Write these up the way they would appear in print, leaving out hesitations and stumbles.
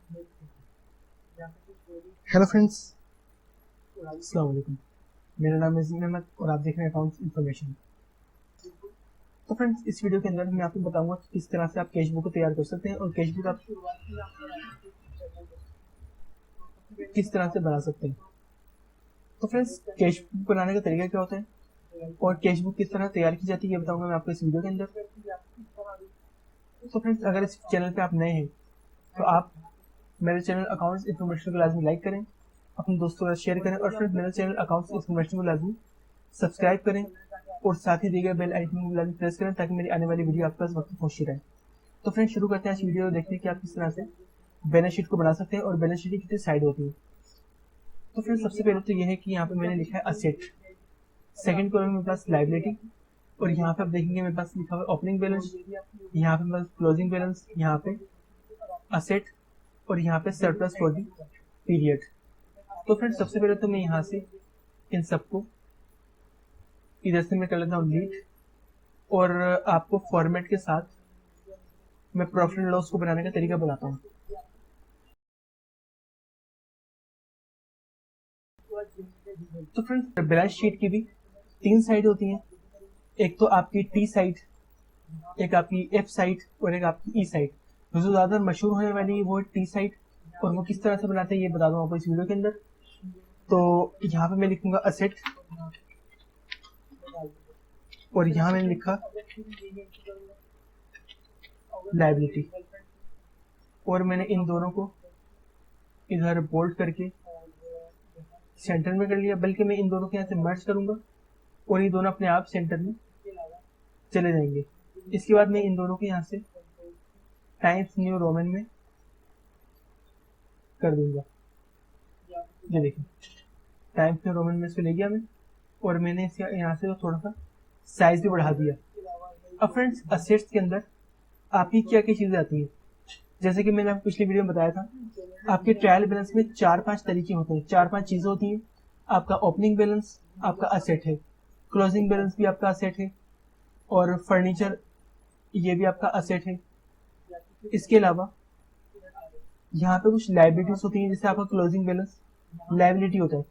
Hello friends, अस्सलाम वालेकुम। मेरा नाम है ज़ीन अहमद और आप देख रहे हैं अकाउंट्स इन्फॉर्मेशन। तो फ्रेंड्स, इस वीडियो के अंदर मैं आपको बताऊंगा कि किस तरह से आप कैश बुक को तैयार कर सकते हैं और कैश बुक आप किस तरह से बना सकते हैं। तो फ्रेंड्स, कैश बुक बनाने का तरीका क्या होता है और कैश बुक किस तरह तैयार की जाती है ये बताऊंगा मैं आपको इस वीडियो के अंदर। तो फ्रेंड्स, अगर इस चैनल पे आप नए हैं तो आप मेरे चैनल अकाउंट्स इन्फॉर्मेशन को लाजमी लाइक करें, अपने दोस्तों के साथ शेयर करें और फ्रेंड्स मेरे चैनल अकाउंट्स इन्फॉर्मेशन को लाजमी सब्सक्राइब करें और साथ ही दिए गए बेल आइकन को लाजमी प्रेस करें ताकि मेरी आने वाली वीडियो आपके पास वक्त पहुंचती रहे। तो फ्रेंड्स, शुरू करते हैं इस वीडियो को देखते हैं कि आप किस तरह से बैलेंस शीट को बना सकते हैं और बैलेंस शीट की कितनी साइड होती है। तो फ्रेंड्स, सबसे पहले तो यह है कि यहाँ पे मैंने लिखा है असेट, सेकंड कॉलम में मेरे पास लाइबिलिटी और यहाँ पे आप देखेंगे मेरे पास लिखा हुआ है ओपनिंग बैलेंस, यहाँ पे मेरे पास क्लोजिंग बैलेंस, यहाँ पे असेट और यहाँ पे सरप्लस फॉर दी पीरियड। तो फ्रेंड्स, सबसे पहले तो मैं यहाँ से इन सबको इधर से मैं कर लेता हूँ लीड और आपको फॉर्मेट के साथ मैं प्रॉफिट एंड लॉस को बनाने का तरीका बताता हूँ। तो फ्रेंड्स, बैलेंस शीट की भी तीन साइड होती हैं, एक तो आपकी टी साइड, एक आपकी एफ साइड और एक आपकी ई साइड। जो ज्यादा मशहूर होने वाली है वो है टी साइड और वो किस तरह से बनाते हैं ये बता दूँ आपको इस वीडियो के अंदर। तो यहाँ पे मैं लिखूंगा असेट और यहाँ मैंने लिखा लाइबिलिटी और मैंने इन दोनों को इधर बोल्ड करके सेंटर में कर लिया, बल्कि मैं इन दोनों के यहाँ से मर्ज करूंगा और ये दोनों अपने आप सेंटर में चले जाएंगे। इसके बाद मैं इन दोनों के यहाँ से टाइम्स न्यू रोमन में कर दूंगा। ये देखिए, टाइम्स न्यू रोमन में इसको ले गया मैं और मैंने इसके यहाँ से थोड़ा सा साइज भी बढ़ा दिया। अब फ्रेंड्स, असेट्स के अंदर आपकी क्या क्या चीजें आती हैं, जैसे कि मैंने आपको पिछली वीडियो में बताया था, आपके ट्रायल बैलेंस में 4-5 तरीके होते हैं, 4-5 चीजें होती हैं। आपका ओपनिंग बैलेंस आपका असेट है, क्लोजिंग बैलेंस भी आपका असेट है और फर्नीचर ये भी आपका असेट है। इसके अलावा यहाँ पे कुछ लाइबिलिटीज होती हैं, जैसे आपका क्लोजिंग बैलेंस लाइबिलिटी होता है।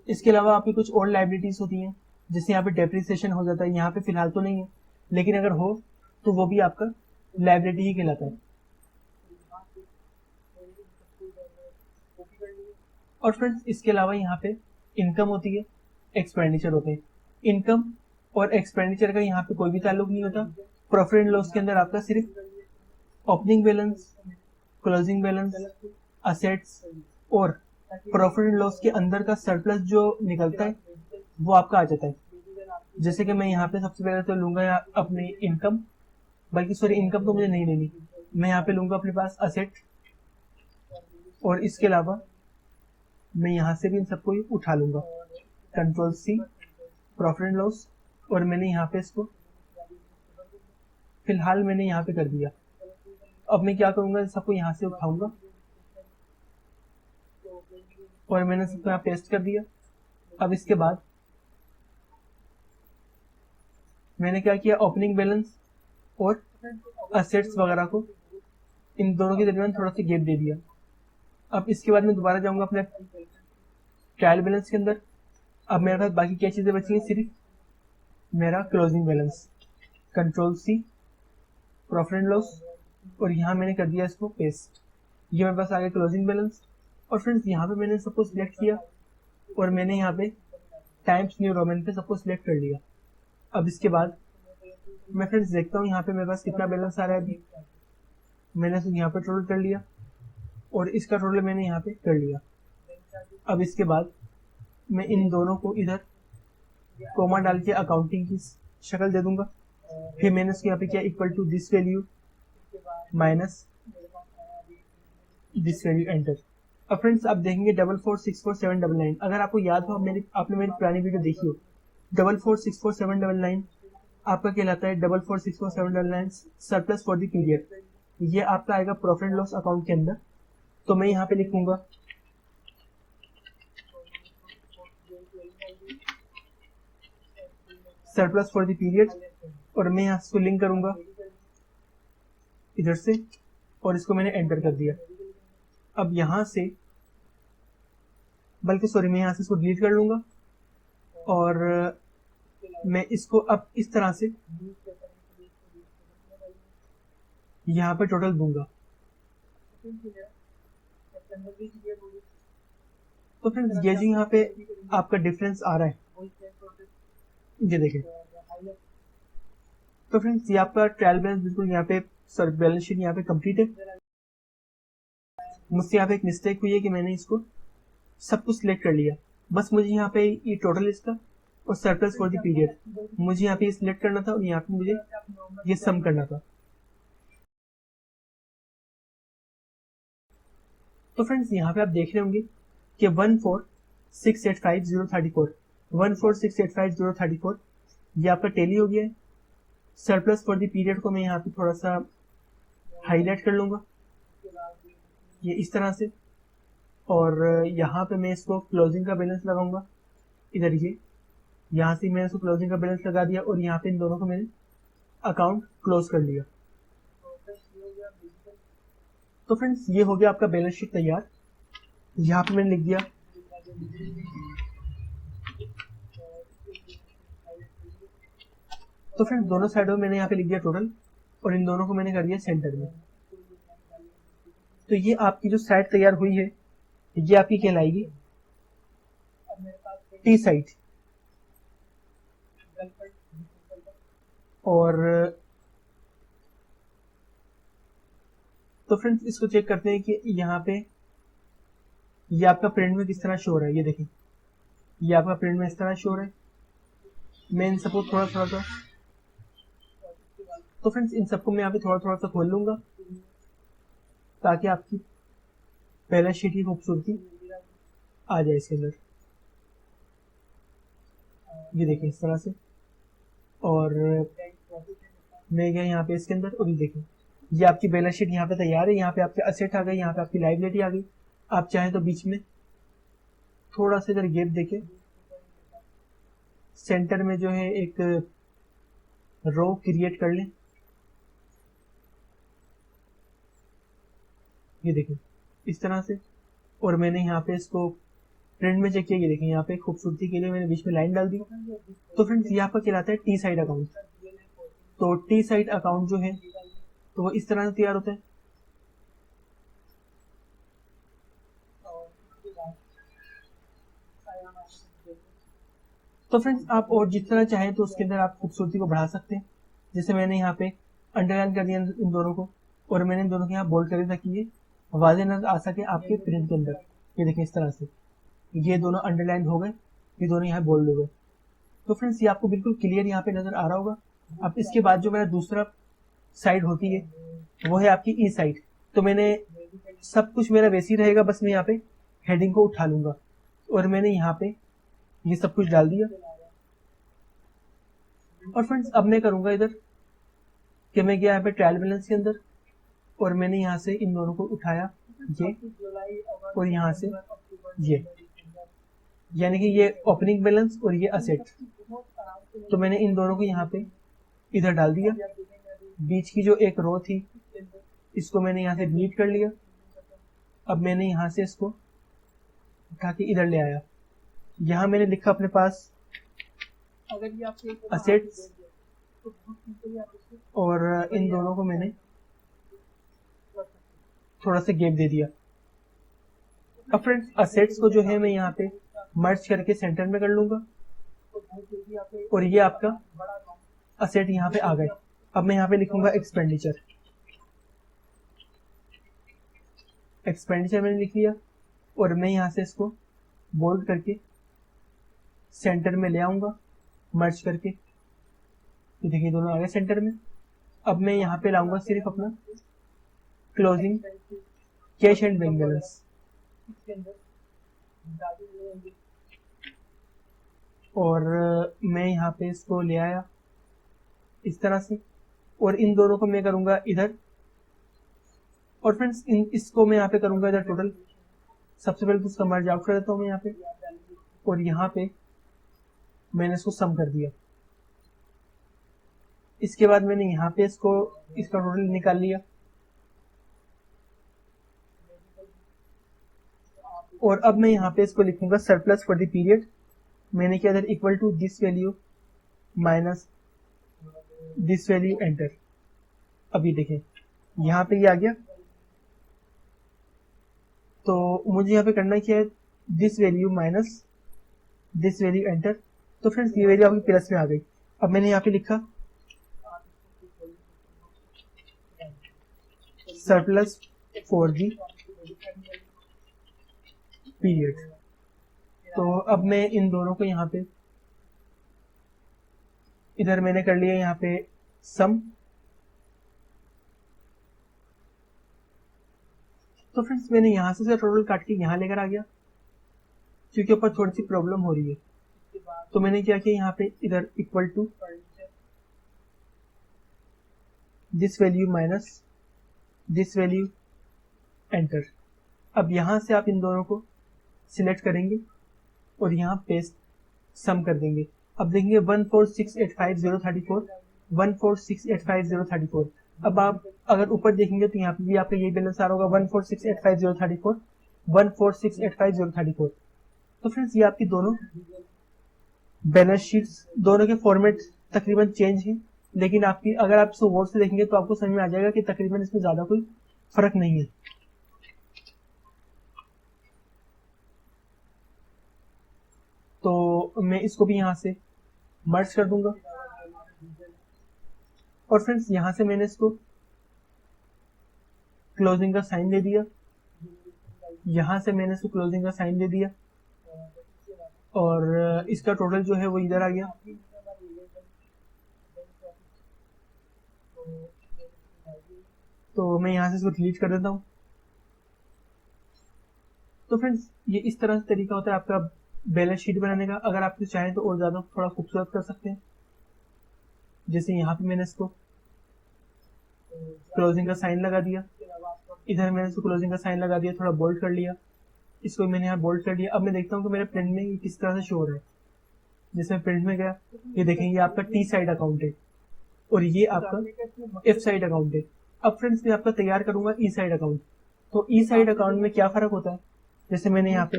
इसके अलावा आपकी कुछ और लाइबिलिटीज होती हैं, जैसे यहाँ पे डेप्रिसिएशन हो जाता है, यहाँ पे फिलहाल तो नहीं है लेकिन अगर हो तो वो भी आपका लाइबिलिटी ही कहलाता है। और फ्रेंड्स, इसके अलावा यहाँ पे इनकम होती है, एक्सपेंडिचर होते हैं। इनकम और एक्सपेंडिचर का यहाँ पे कोई भी ताल्लुक नहीं होता। प्रॉफिट एंड लॉस के अंदर आपका सिर्फ opening balance, closing balance, assets और प्रॉफिट एंड लॉस के अंदर का सरप्लस जो निकलता है वो आपका आ जाता है। जैसे कि मैं यहाँ पे सबसे पहले तो लूंगा अपनी इनकम, बल्कि सॉरी, इनकम तो मुझे नहीं लेनी, मैं यहाँ पे लूंगा अपने पास असेट और इसके अलावा मैं यहाँ से भी इन सबको उठा लूंगा, control C, profit and loss, और मैंने यहाँ पे इसको फिलहाल मैंने यहाँ पे कर दिया। अब मैं क्या करूंगा, सबको यहाँ से उठाऊंगा और मैंने सबको यहाँ पेस्ट कर दिया। अब इसके बाद मैंने क्या किया, ओपनिंग बैलेंस और असेट्स वगैरह को इन दोनों के दरमियान थोड़ा सा गैप दे दिया। अब इसके बाद मैं दोबारा जाऊंगा अपने ट्रायल बैलेंस के अंदर। अब मेरे पास बाकी क्या चीजें बची हैं, सिर्फ मेरा closing balance, control C, profit and loss और यहाँ मैंने कर दिया इसको पेस्ट। ये मेरे पास आ गया क्लोजिंग बैलेंस। और फ्रेंड्स, यहाँ पे मैंने सबको सिलेक्ट किया और मैंने यहाँ पे टाइम्स न्यू रोमन पे सबको सिलेक्ट कर लिया। अब इसके बाद मैं फ्रेंड्स देखता हूँ यहाँ पे मेरे पास कितना बैलेंस आ रहा है। अभी मैंने यहाँ पे टोटल कर लिया और इसका टोटल मैंने यहाँ पे कर लिया। अब इसके बाद मैं इन दोनों को इधर कोमा डाल के अकाउंटिंग की शक्ल दे दूंगा। फिर मैंने इसको यहाँ पे किया equal to this value minus this value, enter. अब फ्रेंड्स, आप देखेंगे 4464,799, अगर आपको याद हो, आपने मेरी पुरानी वीडियो देखी हो, 4464,799 आपका कहलाता है 4464,799 सरप्लस फॉर द पीरियड। ये आपका आएगा प्रॉफिट एंड लॉस अकाउंट के अंदर। तो मैं यहाँ पे लिखूंगा सरप्लस फॉर द पीरियड और मैं यहाँ इसको लिंक करूंगा इधर से और इसको मैंने एंटर कर दिया। अब यहाँ से, बल्कि सॉरी, मैं यहाँ से इसको डिलीट कर लूँगा और मैं इसको अब इस तरह से यहाँ पे टोटल दूंगा। तो फ्रेंड्स ये जो यहाँ पे आपका डिफरेंस आ रहा है, ये देखें। तो फ्रेंड्स ये आपका ट्रायल बैलेंस बिल्कुल यहाँ पे, सॉरी, बैलेंस शीट यहाँ पे कंप्लीट है। मुझसे यहाँ पे एक मिस्टेक हुई है कि मैंने इसको सब कुछ सिलेक्ट कर लिया। बस मुझे यहाँ पे ये टोटल इसका और सरप्लस फॉर द पीरियड मुझे यहाँ पे सिलेक्ट करना था और यहाँ पे मुझे ये सम करना था। तो फ्रेंड्स यहाँ पे आप देख रहे होंगे कि 14685,034 ये आपका टेली हो गया है। सरप्लस फॉर द पीरियड को मैं यहाँ पे थोड़ा सा हाईलाइट कर लूंगा, ये इस तरह से, और यहाँ पे मैं इसको क्लोजिंग का बैलेंस लगाऊंगा इधर, ये यहाँ से मैंने इसको क्लोजिंग का बैलेंस लगा दिया और यहाँ पे इन दोनों को मैंने अकाउंट क्लोज कर लिया। तो फ्रेंड्स ये हो गया आपका बैलेंस शीट तैयार। यहाँ पे मैंने लिख दिया तो फ्रेंड्स दोनों साइडों में मैंने यहाँ पे लिख दिया टोटल और इन दोनों को मैंने कर दिया सेंटर में। तो ये आपकी जो साइड तैयार हुई है ये आपकी कहलाएगी टी साइड। और तो फ्रेंड्स इसको चेक करते हैं कि यहाँ पे ये आपका प्रिंट में किस तरह शो हो रहा है। ये देखें, ये आपका प्रिंट में इस तरह शो हो रहा है। मैं इन सबको थोड़ा थोड़ा सा, तो फ्रेंड्स इन सबको मैं यहाँ पे थोड़ा थोड़ा सा खोल लूंगा ताकि आपकी बैलेंस शीट की खूबसूरती आ जाए इसके अंदर। ये देखिए इस तरह से, और मैं गया यहाँ पे इसके अंदर और ये देखिए ये आपकी बैलेंस शीट यहाँ पे तैयार है। यहाँ पे आपके असेट आ गए, यहाँ पे आपकी लायबिलिटी आ गई। आप चाहें तो बीच में थोड़ा सा इधर गैप देके सेंटर में जो है एक रो क्रिएट कर लें। ये देखिए इस तरह से, और मैंने यहाँ पे इसको प्रिंट में चेक किया। ये देखिए यहाँ पे खूबसूरती के लिए मैंने बीच में लाइन डाल दी। तो फ्रेंड्स ये आपका कहलाता है टी साइड अकाउंट। तो टी साइड अकाउंट जो है तो वो इस तरह से तैयार होता है। तो फ्रेंड्स आप और जिस तरह चाहें तो उसके अंदर आप खूबसूरती को बढ़ा सकते हैं। जैसे मैंने यहाँ पे अंडरलाइन कर दिया इन दोनों को और मैंने इन दोनों को यहाँ बोल्ड कर दिया ताकि ये वाज़ेह नजर आ सके आपके प्रिंट के अंदर। ये देखें इस तरह से ये दोनों अंडरलाइन हो गए, ये दोनों यहाँ बोल्ड हो गए। तो फ्रेंड्स ये आपको बिल्कुल क्लियर यहाँ पे नजर आ रहा होगा। अब इसके बाद जो मेरा दूसरा साइड होती है वो है आपकी ई साइड। तो मैंने सब कुछ मेरा वैसे ही रहेगा, बस मैं यहाँ पे हेडिंग को उठा लूंगा और मैंने यहाँ पे ये सब कुछ डाल दिया। और फ्रेंड्स अब मैं करूंगा इधर कि मैं गया यहाँ पे ट्रायल बैलेंस के अंदर और मैंने यहाँ से इन दोनों को उठाया ये, और यहाँ से ये, यानी कि ये ओपनिंग बैलेंस और ये असेट। तो मैंने इन दोनों को यहाँ पे इधर डाल दिया। बीच की जो एक रो थी इसको मैंने यहाँ से डिलीट कर लिया। अब मैंने यहाँ से इसको उठा के इधर ले आया। यहाँ मैंने लिखा अपने पास असेट्स और इन दोनों को मैंने थोड़ा सा गैप दे दिया। अब फ्रेंड्स असेट्स को जो है मैं यहाँ पे मर्ज करके सेंटर में कर लूंगा और ये आपका असेट यहाँ पे आ गए। अब मैं यहाँ पे लिखूंगा एक्सपेंडिचर। एक्सपेंडिचर मैंने लिख लिया और मैं यहाँ से इसको बोल्ड करके सेंटर में ले आऊंगा मर्ज करके। तो देखिए दोनों आ गए सेंटर में। अब मैं यहाँ पे लाऊंगा सिर्फ अपना closing cash and bank balance और मैं यहाँ पे इसको ले आया इस तरह से, और इन दोनों को मैं करूंगा इधर। और फ्रेंड्स इसको मैं यहाँ पे करूंगा इधर टोटल। सबसे पहले तो इसका मर्ज आउट कर देता हूँ मैं यहाँ पे, और यहाँ पे मैंने इसको सम कर दिया। इसके बाद मैंने यहाँ पे इसका टोटल निकाल लिया। और अब मैं यहाँ पे इसको लिखूंगा सरप्लस फॉर द पीरियड। मैंने किया इधर equal to this value minus this value enter. अभी देखें यहाँ पे ये आ गया, तो मुझे यहाँ पे करना क्या है, this value minus this value enter. तो फ्रेंड्स ये वैल्यू आपकी प्लस में आ गई। अब मैंने यहाँ पे लिखा सरप्लस फॉर दी पीरियड। तो अब मैं इन दोनों को यहाँ पे, इधर मैंने कर लिया यहाँ पे सम। तो फ्रेंड्स मैंने यहाँ से टोटल काट के यहाँ लेकर आ गया, क्योंकि ऊपर थोड़ी सी प्रॉब्लम हो रही है। तो मैंने क्या किया यहाँ पे इधर equal to this value minus this value enter. अब यहाँ से आप इन दोनों को सिलेक्ट करेंगे और यहाँ पेस्ट सम कर देंगे। अब देखेंगे 14685,034 14685,034। अब आप अगर ऊपर देखेंगे तो यहाँ पे भी आपका यही बैलेंस आ रहा होगा 14685,034 14685,034। तो फ्रेंड्स ये आपकी दोनों बैलेंस शीट्स, दोनों के फॉर्मेट तकरीबन चेंज है, लेकिन आपकी अगर आप इसको गौर से देखेंगे तो आपको समझ में आ जाएगा कि तकरीबन इसमें ज्यादा कोई फर्क नहीं है। तो मैं इसको भी यहाँ से मर्ज कर दूंगा। और फ्रेंड्स यहाँ से मैंने इसको क्लोजिंग का साइन दे दिया, यहाँ से मैंने इसको क्लोजिंग का साइन दे दिया, और इसका टोटल जो है वो इधर आ गया। तो मैं यहाँ से इसको डिलीट कर देता हूँ। तो फ्रेंड्स ये इस तरह से तरीका होता है आपका बैलेंस शीट बनाने का। अगर आप चाहें तो और ज़्यादा थोड़ा खूबसूरत कर सकते हैं। जैसे यहाँ पे मैंने इसको क्लोजिंग का साइन लगा दिया, इधर मैंने इसको क्लोजिंग का साइन लगा दिया, थोड़ा बोल्ड कर लिया, इसको मैंने यहाँ बोल्ड कर दिया। अब मैं देखता हूँ कि मेरे प्रिंट में ये किस तरह से शो हो रहा है। जैसे मैं प्रिंट में गया, ये देखें ये आपका टी साइड अकाउंट है और ये आपका एफ साइड अकाउंट है। अब फ्रेंड्स मैं आपका तैयार करूंगा ई साइड अकाउंट। तो ई साइड अकाउंट में क्या फर्क होता है, जैसे मैंने यहाँ पे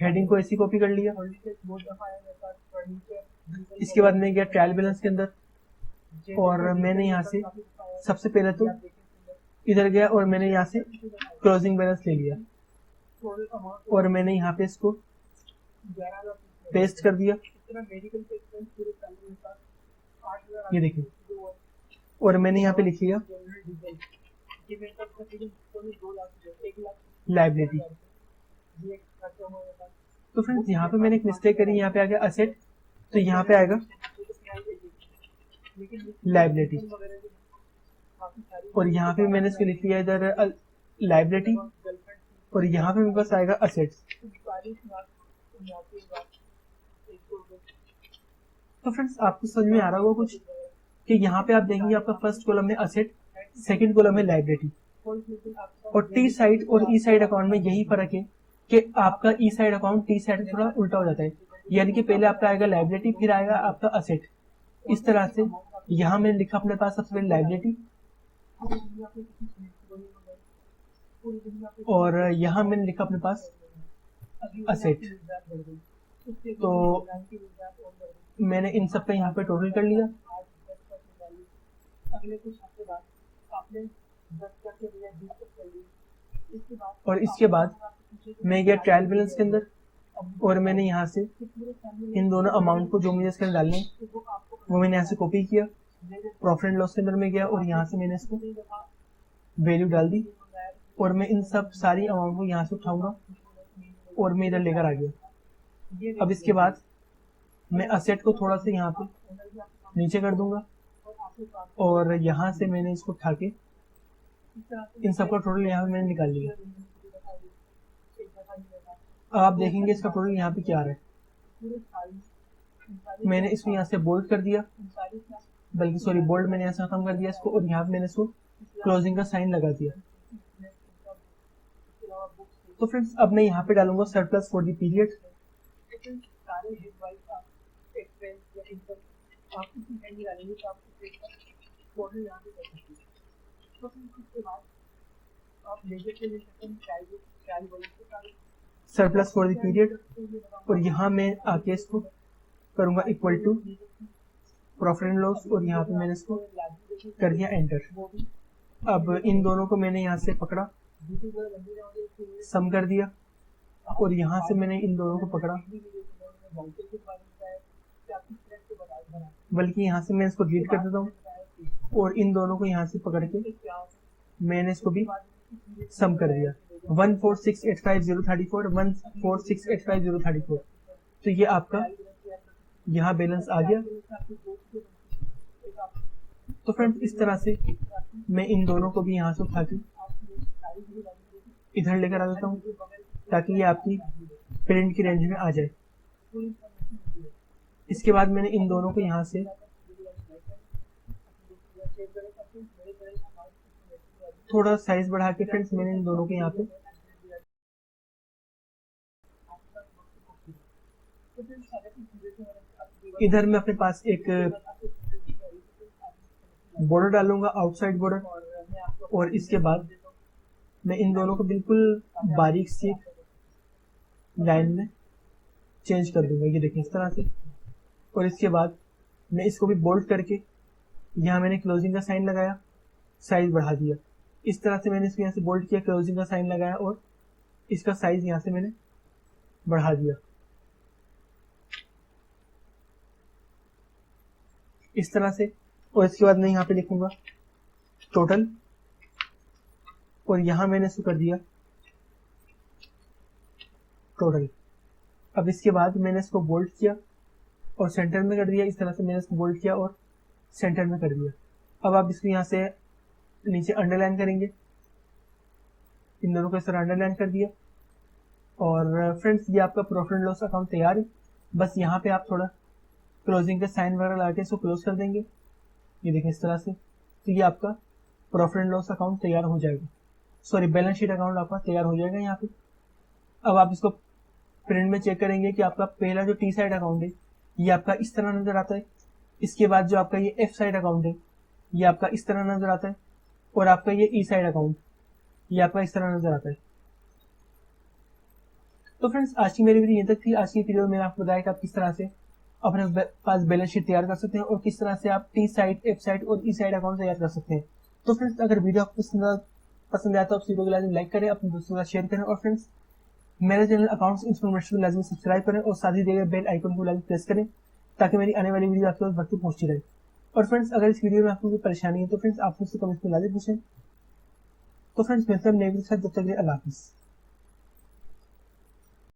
हेडिंग को ऐसी कॉपी कर लिया, इसके बाद मैं गया ट्रायल बैलेंस के अंदर और मैंने यहाँ से सबसे पहले तो इधर गया और मैंने यहाँ से क्लोजिंग बैलेंस ले लिया और मैंने यहाँ पे इसको पेस्ट कर दिया, ये देखिए, और मैंने यहाँ पे लिख लिया लाइबिलिटी। तो फ्रेंड्स यहाँ पे मैंने एक मिस्टेक करी, यहाँ पे आ गया असेट, तो यहाँ पे आएगा लाइबिलिटी, और यहाँ पे मैंने इसको लिख लिया इधर लाइबिलिटी, और यहाँ पे मेरे पास आएगा असेट्स। तो फ्रेंड्स आपको समझ में आ रहा होगा कुछ कि यहाँ पे आप देखेंगे आपका फर्स्ट कॉलम में असेट, सेकंड कॉलम में लाइबिलिटी, और टी साइड और ई साइड अकाउंट में यही फर्क है कि आपका ई साइड अकाउंट टी साइड थोड़ा उल्टा हो जाता है, यानी कि पहले आपका आएगा लाइबिलिटी फिर आएगा आपका असेट। इस तरह से यहाँ मैंने लिखा अपने पास सबसे पहले लाइबिलिटी और यहाँ मैंने लिखा अपने पास असेट। तो मैंने इन सब का यहाँ पे टोटल कर लिया। और इसके बाद मैं गया ट्रायल बैलेंस के अंदर और मैंने यहाँ से इन दोनों अमाउंट को जो मुझे इसके अंदर डालने वो मैंने यहाँ से कॉपी किया, प्रॉफिट एंड लॉस के अंदर में गया और यहाँ से मैंने इसको वैल्यू डाल दी और मैं इन सब सारी अमाउंट को यहाँ से उठाऊंगा और मैं इधर लेकर आ गया। अब इसके बाद मैं असेट को थोड़ा सा यहाँ पे नीचे कर दूंगा और यहाँ से मैंने इसको उठा के इन सबका टोटल यहाँ पे मैंने निकाल लिया। अब आप देखेंगे इसका टोटल यहाँ पे क्या आ रहा है। मैंने इसको यहाँ से बोल्ड कर दिया, बल्कि सॉरी बोल्ड मैंने यहाँ से खत्म कर दिया इसको, और यहाँ पे मैंने इसको क्लोजिंग का साइन लगा दिया। तो फ्रेंड्स अब मैं यहाँ पे डालूंगा surplus for the period. Surplus for the period, और यहाँ मैं आके इसको करूँगा equal to profit and loss, और यहाँ पे मैंने इसको कर दिया एंटर। अब इन दोनों को मैंने यहाँ से पकड़ा, सम कर दिया, और यहाँ से मैंने इन दोनों को पकड़ा, बल्कि यहाँ से मैं इसको डिलीट कर देता हूँ, और इन दोनों को यहाँ से पकड़ के मैंने इसको भी सम कर दिया। 14685,034 14685,034, तो ये आपका यहाँ बैलेंस आ गया। तो फ्रेंड्स इस तरह से मैं इन दोनों को भी यहाँ से उठा के इधर लेकर आ देता हूँ, ताकि ये आपकी प्रिंट की रेंज में आ जाए। इसके बाद मैंने इन दोनों को यहाँ से थोड़ा साइज बढ़ा के फ्रेंड्स मैंने इन दोनों को यहाँ पे इधर मैं अपने पास एक बॉर्डर डालूंगा, आउटसाइड बॉर्डर, और इसके बाद मैं इन दोनों को बिल्कुल बारीक सी लाइन में चेंज कर दूंगा, ये देखिए इस तरह से। और इसके बाद मैं इसको भी बोल्ड करके यहाँ मैंने क्लोजिंग का साइन लगाया, साइज बढ़ा दिया। इस तरह से मैंने इसको यहाँ से बोल्ड किया, क्लोजिंग का साइन लगाया, और इसका साइज यहाँ से मैंने बढ़ा दिया इस तरह से। और इसके बाद मैं यहाँ पे लिखूंगा टोटल, और यहाँ मैंने इसको कर दिया टोटल। अब इसके बाद मैंने इसको बोल्ड किया और सेंटर में कर दिया, इस तरह से मैंने इसको बोल्ड किया और सेंटर में कर दिया। अब आप इसको यहाँ से नीचे अंडरलाइन करेंगे, इन दोनों को इस तरह अंडरलाइन कर दिया। और फ्रेंड्स ये आपका प्रॉफिट एंड लॉस अकाउंट तैयार है। बस यहाँ पे आप थोड़ा क्लोजिंग का साइन वगैरह लगा के इसको क्लोज कर देंगे, ये देखें इस तरह से। तो ये आपका प्रॉफिट एंड लॉस अकाउंट तैयार हो जाएगा, सॉरी बैलेंस शीट अकाउंट आपका तैयार हो जाएगा यहाँ पे। अब आप इसको प्रिंट में चेक करेंगे कि आपका पहला जो टी साइड अकाउंट है ये आपका इस तरह नजर आता है। इसके बाद जो आपका ये एफ साइड अकाउंट है ये आपका इस तरह नजर आता है, और आपका ये ई साइड अकाउंट ये आपका इस तरह नजर आता है। तो फ्रेंड्स आज की मेरी वीडियो ये तक थी। आज की वीडियो में मैंने आपको बताया कि आप किस तरह से अपने पास बैलेंस शीट तैयार कर सकते हैं, और किस तरह से आप टी साइड, एफ साइड और ई साइड अकाउंट तैयार कर सकते हैं। तो फ्रेंड्स अगर वीडियो आपको पसंद आया तो आप वीडियो को लाजमी लाइक करें, अपने दोस्तों के साथ शेयर करें, और फ्रेंड्स मेरे चैनल अकाउंट्स इन्फॉर्मेशन को लाजमी सब्सक्राइब करें, और साथ ही दिए गए बेल आइकन को लाजमी प्रेस करें, ताकि मेरी आने वाली वीडियो आपके पास वक्त पहुंचती रहे। और फ्रेंड्स अगर इस वीडियो में आपको कोई परेशानी है तो फ्रेंड्स आप मुझसे कमेंट्स में लाजमी पूछें। तो फ्रेंड्स मिलते हैं नए वीडियो के साथ, जब तक के लिए अल्लाह हाफिज़।